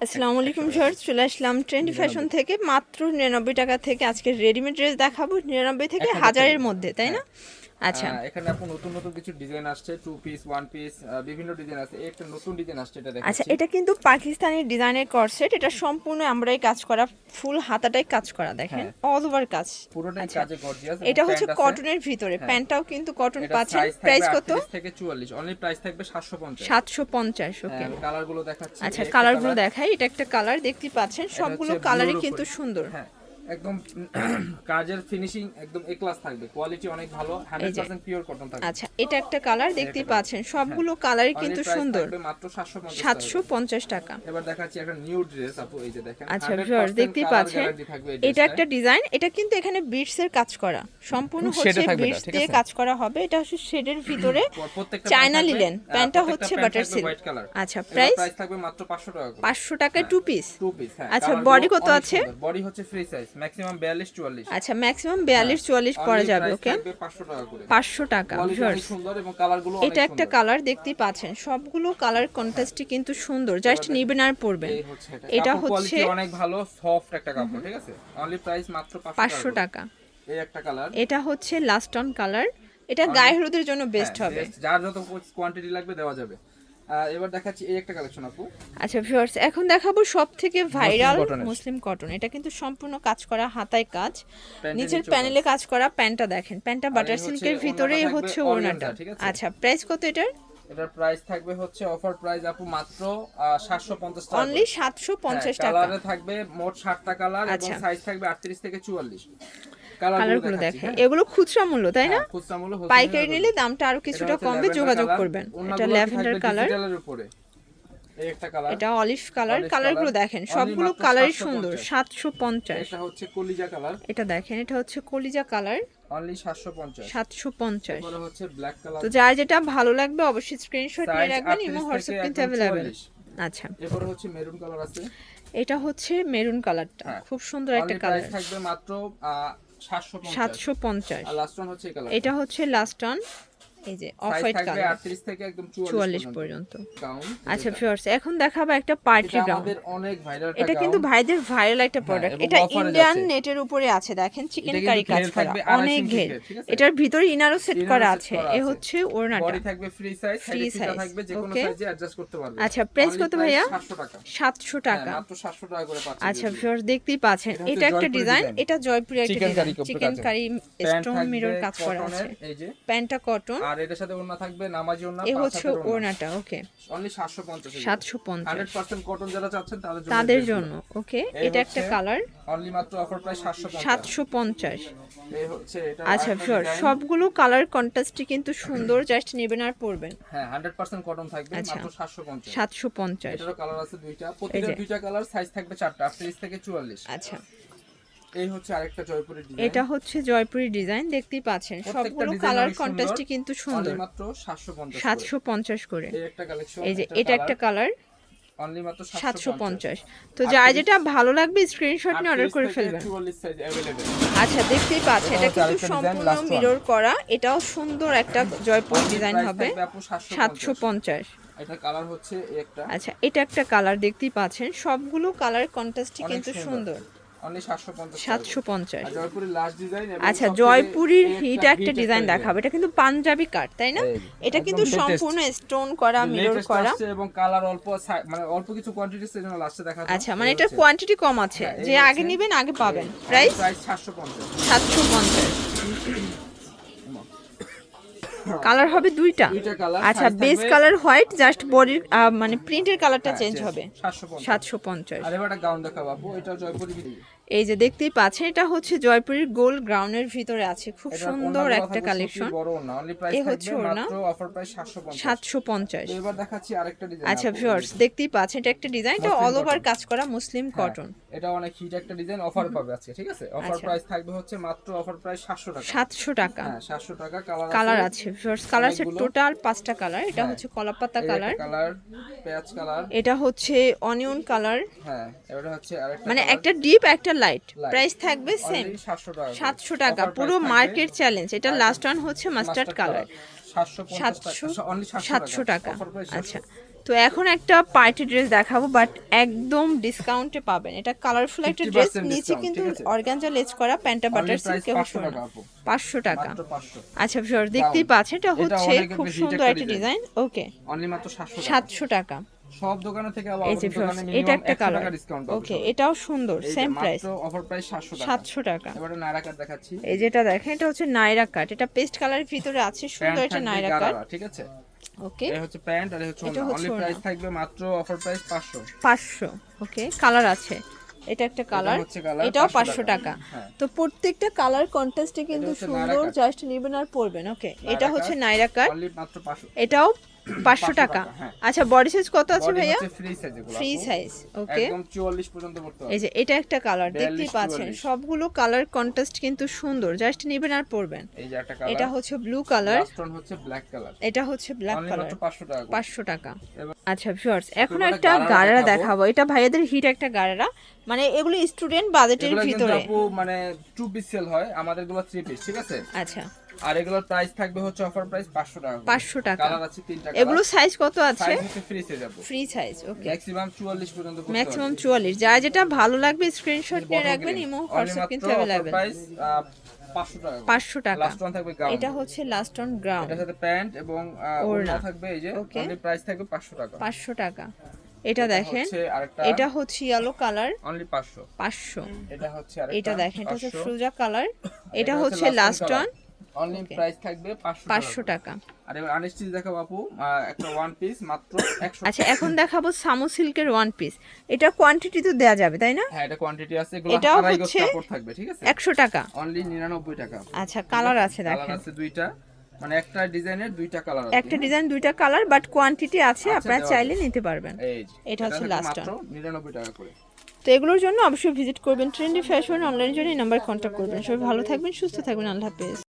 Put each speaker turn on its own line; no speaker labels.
আসসালামু আলাইকুম স্যার, চলে আসলাম ট্রেন্ডি ফ্যাশন থেকে মাত্র 99 টাকা থেকে। আজকে রেডিমেড ড্রেস দেখাবো 99 থেকে 1000 এর মধ্যে, তাই না? আচ্ছা,
এখানে আপু নতুন নতুন কিছু ডিজাইন আসছে, টু পিস ওয়ান পিস বিভিন্ন ডিজাইন আছে। একটা নতুন ডিজাইন আসছে, এটা
আচ্ছা,
দেখাচ্ছি।
এটা কিন্তু পাকিস্তানি ডিজাইনের কর্সেট। এটা সম্পূর্ণ আমরাই কাজ করা, ফুল হাতাটাই কাজ করা, দেখেন অল ওভার কাজ
পুরোটাই
আচ্ছা,
কাজে গর্জিয়াস।
এটা হচ্ছে কটনের ভিতরে, প্যান্টটাও কিন্তু কটন পাচ্ছেন। প্রাইস কত?
38 থেকে 44, অনলি প্রাইস থাকবে 750।
750, ওকে।
কালারগুলো দেখাচ্ছি।
আচ্ছা, কালারগুলো দেখাই। এটা একটা কালার দেখতে পাচ্ছেন, সবগুলো কালারই কিন্তু সুন্দর।
হ্যাঁ, একদম কাজের ফিনিশিং একদম এ ক্লাস থাকবে, কোয়ালিটি অনেক ভালো, 100% পিওর কটন থাকবে।
আচ্ছা, এটা একটা কালার দেখতে পাচ্ছেন, সবগুলো কালারই কিন্তু সুন্দর।
মাত্র
750 টাকা।
এবার দেখাচ্ছি একটা নিউ ড্রেস আপু, এই যে দেখেন।
আচ্ছা ভিউয়ার্স, দেখতেই পাচ্ছেন এটা একটা ডিজাইন। এটা কিন্তু এখানে বিটস এর কাজ করা, সম্পূর্ণ হচ্ছে বিটস দিয়ে কাজ করা হবে। এটা হচ্ছে শেডের ভিতরে চায়না লিলেন। প্যান্টটা হচ্ছে বাটার সিল্ক। আচ্ছা, প্রাইস
থাকবে মাত্র 500 টাকা।
500 টাকায় টু পিস।
হ্যাঁ।
আচ্ছা, বডি কত আছে?
বডি হচ্ছে ফ্রি সাইজ, ম্যাক্সিমাম 42 44।
আচ্ছা, ম্যাক্সিমাম 42 44 পরা যাবে, ওকে।
500 টাকা করে।
500 টাকা ভিউয়ার্স।
সুন্দর এবং কালারগুলো অনেক সুন্দর।
এটা একটা কালার দেখতেই পাচ্ছেন, সবগুলো কালার কন্ট্রাস্টই কিন্তু সুন্দর, জাস্ট নিবেন আর পরবেন। এটা হচ্ছে
অনেক ভালো সফট একটা কাপড়, ঠিক আছে। অনলি প্রাইস মাত্র
500 টাকা।
এই একটা কালার।
এটা হচ্ছে লাস্ট অন কালার। এটা গায়ে হলুদের জন্য বেস্ট হবে,
যার যত কোয়ান্টিটি লাগবে দেওয়া যাবে। এবার দেখাচ্ছি এই একটা কালেকশন আপু।
আচ্ছা ভিউয়ার্স, এখন দেখাবো সবথেকে ভাইরাল মুসলিম কটন। এটা কিন্তু সম্পূর্ণ কাজ করা, হাতায় কাজ, নিচের প্যানেলে কাজ করা। প্যান্টটা দেখেন, প্যান্টটা বাটার সিল্কের ভিতরেই হচ্ছে ওড়নাটা। আচ্ছা, প্রাইস কত এটার?
এটার প্রাইস থাকবে হচ্ছে অফার প্রাইস আপু মাত্র 750 টাকা।
অনলি 750 টাকা।
কালারে থাকবে মোট 60টা কালার এবং সাইজ থাকবে 38 থেকে 44। কালারগুলো দেখেন,
এগুলো খুচরা মূল্য, তাই না?
খুচরা মূল্য।
পাইকারি নিলে দামটা আরো কিছুটা কমবে, যোগাযোগ করবেন। এটা ল্যাভেন্ডার কালার, এটা অলিভ কালার। কালারগুলো দেখেন, সবগুলো কালারই সুন্দর। 750।
এটা হচ্ছে কলিজা কালার।
এটা দেখেন, এটা হচ্ছে কলিজা কালার,
অনলি 750।
750।
এরপর হচ্ছে ব্ল্যাক কালার।
তো যার যেটা ভালো লাগবে অবশ্যই স্ক্রিনশট নিয়ে রাখবেন, ইমো হোয়াটসঅ্যাপ কিন্তু अवेलेबल। আচ্ছা,
এরপর হচ্ছে মেরুন কালার আছে।
এটা হচ্ছে মেরুন কালারটা, খুব সুন্দর একটা কালার।
প্রাইস থাকবে মাত্র
750।
আর লাস্ট ওয়ান হচ্ছে এই কালার।
এটা হচ্ছে লাস্ট ওয়ান, এই যে অফ হোয়াইট কালার,
38 থেকে একদম
44 পর্যন্ত। আচ্ছা ভিউয়ার্স, এখন দেখাবো একটা পার্টি গাউন।
অনেক ভাইরাল
এটা কিন্তু ভাইদের ভাইরাল একটা প্রোডাক্ট। এটা ইন্ডিয়ান নেটের উপরে আছে, দেখেন চিকেন কারি কাজ করা, অনেক ঘের। এটার ভিতরে ইনারও সেট করা আছে। এই হচ্ছে ওড়নাটা,
বডি থাকবে ফ্রি সাইজ, সাইজ থাকবে যে কোনো সাইজে অ্যাডজাস্ট করতে পারবে।
আচ্ছা, প্রাইস কত ভাইয়া?
700 টাকা।
700 টাকা,
মাত্র 700 টাকা করে পাচ্ছেন।
আচ্ছা ভিউয়ার্স, দেখতেই পাচ্ছেন এটা একটা ডিজাইন। এটা জয়পুরের একটা design, chicken curry stone mirror কাজ করা আছে।
এই যে
প্যান্টটা কটন,
আর এটার সাথে ওড়না থাকবে নামাজি ওড়না।
এই হচ্ছে ওড়নাটা, ওকে।
অনলি 750।
750
100% কটন যারা চাচ্ছেন
তাদের জন্য, ওকে। এটা একটা কালার,
অনলি মাত্র অফার প্রাইস
750।
এই হচ্ছে এটা।
আচ্ছা ভিউয়ার, সবগুলো কালার কন্ট্রাস্টই কিন্তু সুন্দর, জাস্ট নেবেন আর পরবেন।
হ্যাঁ, 100% কটন থাকবে, মাত্র 750।
750।
এটারও কালার আছে দুইটা, প্রত্যেকটা দুইটা কালার, সাইজ থাকবে 4টা, 38 থেকে 44।
আচ্ছা,
এই হচ্ছে আরেকটা জয়পুরি ডিজাইন।
এটা হচ্ছে জয়পুরি ডিজাইন, দেখতেই পাচ্ছেন সবগুলো কালার কন্ট্রাস্টই কিন্তু সুন্দর।
মাত্র 750।
750 করে।
এই একটা কালেকশন,
এই যে এটা একটা কালার,
অনলি মাত্র
750। তো যার যেটা ভালো লাগবে স্ক্রিনশট নিয়ে অর্ডার করে ফেলবেন।
44 সাইজ अवेलेबल।
আচ্ছা, দেখতেই পাচ্ছেন এটা কিন্তু সম্পূর্ণ মিরর করা। এটাও সুন্দর একটা জয়পুরি ডিজাইন হবে, 750।
এটা কালার হচ্ছে একটা।
আচ্ছা, এটা একটা কালার দেখতেই পাচ্ছেন, সবগুলো কালার কন্ট্রাস্টই কিন্তু সুন্দর।
অনলি 750।
750।
আর জয়পুরের লাস্ট ডিজাইন।
আচ্ছা, জয়পুরির হিট একটা ডিজাইন দেখাবো। এটা কিন্তু পাঞ্জাবি কাট, তাই না? এটা কিন্তু সম্পূর্ণ স্টোন করা, মিরর করা
এবং কালার অল্প, মানে অল্প কিছু কোয়ান্টিটি সেজন্য লাস্টে দেখাচ্ছি।
আচ্ছা, মানে এটার কোয়ান্টিটি কম আছে, যে আগে নেবেন আগে পাবেন। প্রাইস
750।
750। কালার হবে দুইটা। আচ্ছা, বেস কালার হোয়াইট, জাস্ট বডির মানে প্রিন্টের কালারটা চেঞ্জ হবে। 750।
আর এবার একটা গাউন দেখাবো আপু, এটা জয়পুরি।
এই যে দেখতেই পাচ্ছেন, এটা হচ্ছে জয়পুরের গোল গ্রাউন্ডের ভিতরে আছে, খুব সুন্দর একটা কালেকশন। এই হচ্ছে ওড়না,
অফার প্রাইস
750।
এবার দেখাচ্ছি আরেকটা ডিজাইন।
আচ্ছা ভিউয়ার্স, দেখতেই পাচ্ছেন এটা একটা ডিজাইন, এটা অল ওভার কাজ করা মুসলিম কটন।
এটা অনেক হিট একটা ডিজাইন, অফার পাবে আজকে, ঠিক আছে। অফার প্রাইস থাকবে হচ্ছে মাত্র অফার প্রাইস 700 টাকা।
700 টাকা।
হ্যাঁ, 700 টাকা।
কালার আছে ভিউয়ার্স, কালার আছে টোটাল 5টা কালার। এটা হচ্ছে কলাপাতা কালার,
পেঁয়াজ কালার,
এটা হচ্ছে অনিয়ন কালার।
হ্যাঁ, এটা হচ্ছে আরেকটা,
মানে একটা ডিপ একটা লাইট। প্রাইস থাকবে সেম
700 টাকা।
700 টাকা, পুরো মার্কেট চ্যালেঞ্জ। এটা লাস্ট ওয়ান হচ্ছে মাস্টার্ড কালার, 700 টাকা। আচ্ছা, তো তো এখন একটা পার্টি ড্রেস দেখাবো, বাট একদম ডিসকাউন্টে পাবেন। এটা কালারফুল একটা ড্রেস,
50%
নিচে
discount,
কিন্তু
ঠিক আছে?
অর্গানজা লেস করা, প্যান্টটা বাটার
Only price
সিল্কে
500 টাকা আপু।
500 টাকা।
মাত্র 500।
আচ্ছা ভিউয়ার দেখতেই পাচ্ছেন, এটা হচ্ছে
অনেক
খুব
একটা hit
সুন্দর
একটা
একটা ডিজাইন। ওকে,
অনলি মাত্র 700 টাকা।
700 টাকা।
সব দোকানে থেকে আবার
এই যে
আমাদের
ভিউয়ার্স,
দোকানে
এটা
মিনিমাম
একটা
100
কালার।
টাকা ডিসকাউন্ট পাবে।
ওকে, এটাও সুন্দর, সেম প্রাইস,
মাত্র অফার প্রাইস 700 টাকা।
700 টাকা।
এবারে নায়রা কাট দেখাচ্ছি।
এই যেটা দেখেন, এটা হচ্ছে নাইরা কাট, এটা পেস্ট কালারের ভিতরে আছে, সুন্দর একটা নাইরা কাট।
ঠিক আছে,
ওকে,
এই হচ্ছে প্যান্ট আর এই হচ্ছে
এটা
ওড়না।
হচ্ছে
অনলি
ওড়না।
প্রাইস থাকবে মাত্র অফার প্রাইস 500।
500। ওকে, কালার আছে, এটা একটা কালার,
হচ্ছে কালার,
এটাও
500
500 টাকা।
হ্যাঁ।
তো প্রত্যেকটা কালার কন্ট্রাস্টে কিন্তু
হচ্ছে
সুন্দর,
নায়রা কাট।
জাস্ট নেবেন আর পরবেন। ওকে, এটা হচ্ছে নাইরা কাট,
অনলি মাত্র 500।
এটাও 500 টাকা।
হ্যাঁ।
আচ্ছা, বডি সাইজ কত আছে
বডি
ভাইয়া?
হচ্ছে ফ্রি সাইজ, এগুলো
ফ্রি সাইজ। ওকে,
একদম 44 পর্যন্ত পড়তে হবে।
এই যে এটা একটা কালার
42,
দেখতেই পাচ্ছেন,
44
সবগুলো কালার কন্ট্রাস্ট কিন্তু সুন্দর, জাস্ট নেবেন আর পরবেন।
এই যে একটা কালার,
এটা হচ্ছে ব্লু কালার,
লাস্ট ওয়ান হচ্ছে ব্ল্যাক কালার।
এটা হচ্ছে ব্ল্যাক
অনলি
কালার,
মাত্র 500 টাকা করে।
500 টাকা।
এবার
আচ্ছা ভিউয়ার্স, এখন
এবারে
একটা
গারারা
গারারা
দেখাবো।
দেখাবো। এটা ভাইয়াদের হিট একটা গারারা, মানে এগুলো স্টুডেন্ট বাজেটের
এগুলো কিন্তু
ভিতরে।
আপু মানে 2 পিস সেল হয়, আমাদেরগুলো 3 পিস, ঠিক আছে?
আচ্ছা,
আর এগুলোর প্রাইস থাকবে হচ্ছে অফার প্রাইস 500 টাকা।
500 টাকা।
কালার আছে 3টা কালার।
এগুলো সাইজ কত আছে?
সাইজ হচ্ছে ফ্রি সাইজ আপু।
Free size. ওকে,
ম্যাক্সিমাম 44 পর্যন্ত পড়তে
ম্যাক্সিমাম 44। যার যেটা ভালো লাগবে স্ক্রিনশট নিয়ে রাখবেন, ইমো হোয়াটসঅ্যাপ কিন্তু অ্যাভেলেবল।
প্রাইস 500 টাকা।
500 টাকা।
লাস্ট ওয়ান থাকবে গাউন।
এটা হচ্ছে লাস্ট অন গ্রাউন্ড,
এটার সাথে প্যান্ট এবং ওড়না থাকবে। এই যে
Okay.
অনলি প্রাইস থাকবে 500 টাকা।
500 টাকা। এটা দেখেন,
হচ্ছে আরেকটা
এটা হচ্ছে ইয়েলো কালার,
অনলি 500।
500।
এটা হচ্ছে আরেকটা,
এটা দেখেন, এটা হচ্ছে
500
ফ্রুজা কালার, এটা হচ্ছে লাস্ট অন,
অনলি প্রাইস থাকবে
500 টাকা।
আর এবার আনস্টিচ দেখাবো আপু, একটা ওয়ান পিস মাত্র 100।
আচ্ছা, এখন দেখাবো সামো সিল্কের ওয়ান পিস। এটা কোয়ান্টিটি তো দেয়া যাবে তাই না?
হ্যাঁ, এটা কোয়ান্টিটি আছে, এগুলো
এটাও
আড়াই গজ
হচ্ছে
কাপড় থাকবে, ঠিক আছে?
100 টাকা।
অনলি 99 টাকা।
আচ্ছা, কালার আছে
কালার
দেখেন,
আছে দুইটা, মানে একটা ডিজাইনের দুইটা কালার আছে।
একটা ডিজাইন দুইটা কালার, বাট কোয়ান্টিটি আছে, আপনারা
দেওয়া
চাইলে নিতে পারবেন।
এই যে,
এটা হচ্ছে
থাকবে
লাস্ট
মাত্র
অন।
99 টাকা করে।
তো এগুলোর জন্য অবশ্যই ভিজিট করবেন ট্রেন্ডি ফ্যাশন অনলাইন জন্য, এই নাম্বার কন্ট্যাক্ট করবেন। সবাই ভালো থাকবেন, সুস্থ থাকবেন, আল্লাহ হাফেজ।